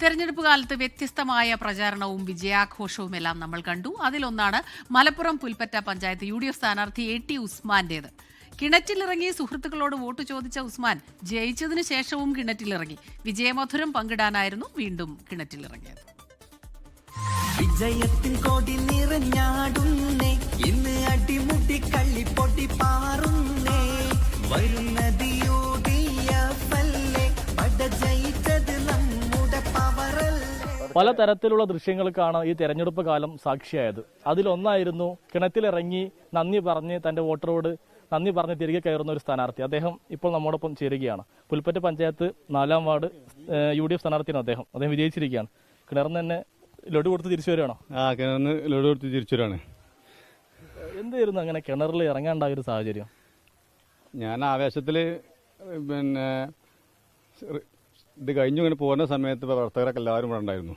തെരഞ്ഞെടുപ്പ് കാലത്ത് വ്യത്യസ്തമായ പ്രചാരണവും വിജയാഘോഷവുമെല്ലാം നമ്മൾ കണ്ടു. അതിലൊന്നാണ് മലപ്പുറം പുൽപ്പറ്റ പഞ്ചായത്ത് UDF സ്ഥാനാർത്ഥി AT ഉസ്മാന്റേത്. കിണറ്റിലിറങ്ങി സുഹൃത്തുക്കളോട് വോട്ട് ചോദിച്ച ഉസ്മാൻ ജയിച്ചതിനു ശേഷവും കിണറ്റിലിറങ്ങി. വിജയമധുരം പങ്കിടാനായിരുന്നു വീണ്ടും കിണറ്റിലിറങ്ങിയത്. വിജയത്തിൻ കൊടി നിറഞ്ഞാടുന്നേ, ഇന്ന് അടിമുടി കള്ളിപ്പൊടി പാറുന്നേ, വരുന്നത് UDF അല്ലേ, പട ജയിച്ചത് നമ്മുടെ പവറല്ലേ. പല തരത്തിലുള്ള ദൃശ്യങ്ങൾക്കാണ് ഈ തെരഞ്ഞെടുപ്പ് കാലം സാക്ഷിയായത്. അതിലൊന്നായിരുന്നു കിണറ്റിലിറങ്ങി നന്ദി പറഞ്ഞ് തന്റെ വോട്ടറോട് നന്ദി പറഞ്ഞ് തിരികെ കയറുന്ന ഒരു സ്ഥാനാർത്ഥി. അദ്ദേഹം ഇപ്പോൾ നമ്മോടൊപ്പം ചേരുകയാണ്. പുൽപ്പറ്റ പഞ്ചായത്ത് 4-ാം വാർഡ് UDF സ്ഥാനാർത്ഥിയാണ് അദ്ദേഹം വിജയിച്ചിരിക്കുകയാണ്. കിണറിന് തന്നെ ലഡു കൊടുത്ത് തിരിച്ചു വരികയാണോ? കിണറിന് ലഡു കൊടുത്ത് തിരിച്ചു വരികയാണ്. എന്തായിരുന്നു അങ്ങനെ കിണറിൽ ഇറങ്ങാണ്ടായ ഒരു സാഹചര്യം? ഞാൻ ആവേശത്തിൽ ഇത് കഴിഞ്ഞു ഇങ്ങനെ പോകുന്ന സമയത്ത് പ്രവർത്തകരൊക്കെ എല്ലാവരും ഇവിടെ ഉണ്ടായിരുന്നു.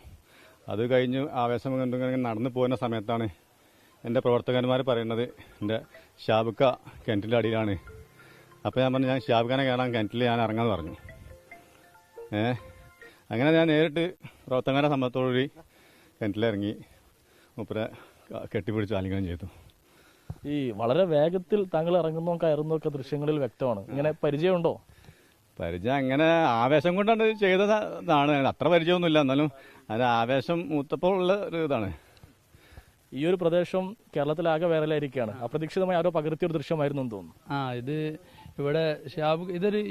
അത് കഴിഞ്ഞ് ആവേശം കണ്ടിങ്ങനെ നടന്നു പോകുന്ന സമയത്താണ് എൻ്റെ പ്രവർത്തകന്മാർ പറയുന്നത് എൻ്റെ ഷാബുക്ക കിണറ്റിൻ്റെ അടിയിലാണ്. അപ്പോൾ ഞാൻ പറഞ്ഞു, ഞാൻ ഷാബുഖാനെ കാണാൻ കിണറ്റിൽ ഞാൻ ഇറങ്ങാമെന്ന് പറഞ്ഞു. അങ്ങനെ ഞാൻ നേരിട്ട് പ്രവർത്തകരുടെ സമ്മതത്തോടുകൂടി കിണറ്റിലിറങ്ങി മൂപ്പരെ കെട്ടിപ്പിടിച്ച് ആലിംഗനം ചെയ്തു. ഈ വളരെ വേഗത്തിൽ താങ്കൾ ഇറങ്ങുന്നതും കയറുന്നതൊക്കെ ദൃശ്യങ്ങളിൽ വ്യക്തമാണ്. ഇങ്ങനെ പരിചയമുണ്ടോ? പരിചയം അങ്ങനെ ആവേശം കൊണ്ടാണ് ചെയ്തതാണ്. അത്ര പരിചയമൊന്നുമില്ല, എന്നാലും അതിന് ആവേശം മൂത്തപ്പോൾ ഉള്ള ഒരു ഇതാണ്. ഈ ഒരു പ്രദേശം കേരളത്തിലാകെ വൈറലായിരിക്കുകയാണ്. അപ്രതീക്ഷിതമായി ആരോ പകർത്തിയൊരു ദൃശ്യമായിരുന്നു എന്ന് തോന്നുന്നു. ഇത് ഇവിടെ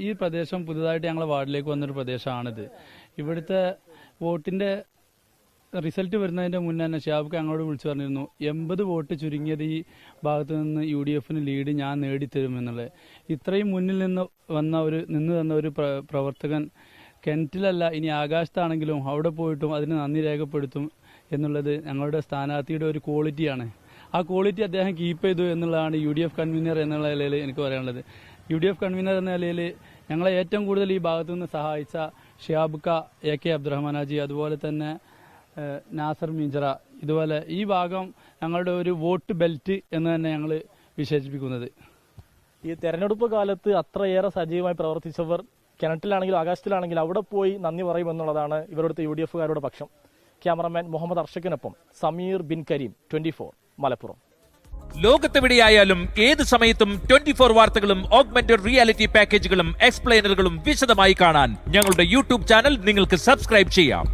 ഈ പ്രദേശം പുതുതായിട്ട് ഞങ്ങളെ വാർഡിലേക്ക് വന്നൊരു പ്രദേശമാണിത്. ഇവിടുത്തെ വോട്ടിന്റെ റിസൾട്ട് വരുന്നതിന്റെ മുന്നേ തന്നെ ഷാബുക്ക് ഞങ്ങളോട് വിളിച്ചു പറഞ്ഞിരുന്നു, 80 വോട്ട് ചുരുങ്ങിയത് ഈ ഭാഗത്തു നിന്ന് UDFന് ലീഡ് ഞാൻ നേടിത്തരുമെന്നുള്ളത്. ഇത്രയും മുന്നിൽ നിന്ന് തന്ന ഒരു പ്രവർത്തകൻ കിണറ്റിലല്ല, ഇനി ആകാശത്താണെങ്കിലും അവിടെ പോയിട്ടും അതിന് നന്ദി രേഖപ്പെടുത്തും എന്നുള്ളത് ഞങ്ങളുടെ സ്ഥാനാർത്ഥിയുടെ ഒരു ക്വാളിറ്റിയാണ്. ആ ക്വാളിറ്റി അദ്ദേഹം കീപ്പ് ചെയ്തു എന്നുള്ളതാണ് UDF കൺവീനർ എന്നുള്ള നിലയിൽ എനിക്ക് പറയാനുള്ളത്. UDF കൺവീനർ എന്ന നിലയിൽ ഞങ്ങളെ ഏറ്റവും കൂടുതൽ ഈ ഭാഗത്തു നിന്ന് സഹായിച്ച ഷിയാബുക്ക, AK അബ്ദുറഹ്മാൻ ഹാജി, അതുപോലെ തന്നെ നാസർ മീഞ്ചറ, ഇതുപോലെ ഈ ഭാഗം ഞങ്ങളുടെ ഒരു വോട്ട് ബെൽറ്റ് എന്ന് തന്നെ ഞങ്ങൾ വിശേഷിപ്പിക്കുന്നത്. ഈ തെരഞ്ഞെടുപ്പ് കാലത്ത് അത്രയേറെ സജീവമായി പ്രവർത്തിച്ചവർ കിണറ്റിലാണെങ്കിലും ആകാശത്തിലാണെങ്കിലും അവിടെ പോയി നന്ദി പറയുമെന്നുള്ളതാണ് ഇവരുടെ UDFകാരുടെ പക്ഷം. ക്യാമറമാൻ മുഹമ്മദ് അർഷക്കിനൊപ്പം സമീർ ബിൻ കരീം, 24 മലപ്പുറം. ലോകത്തെവിടെയായാലും ഏത് സമയത്തും 24 വാർത്തകളും ഓഗ്മെന്റഡ് റിയാലിറ്റി പാക്കേജുകളും എക്സ്പ്ലെയിനറുകളും വിശദമായി കാണാൻ ഞങ്ങളുടെ YouTube ചാനൽ നിങ്ങൾക്ക് സബ്സ്ക്രൈബ് ചെയ്യാം.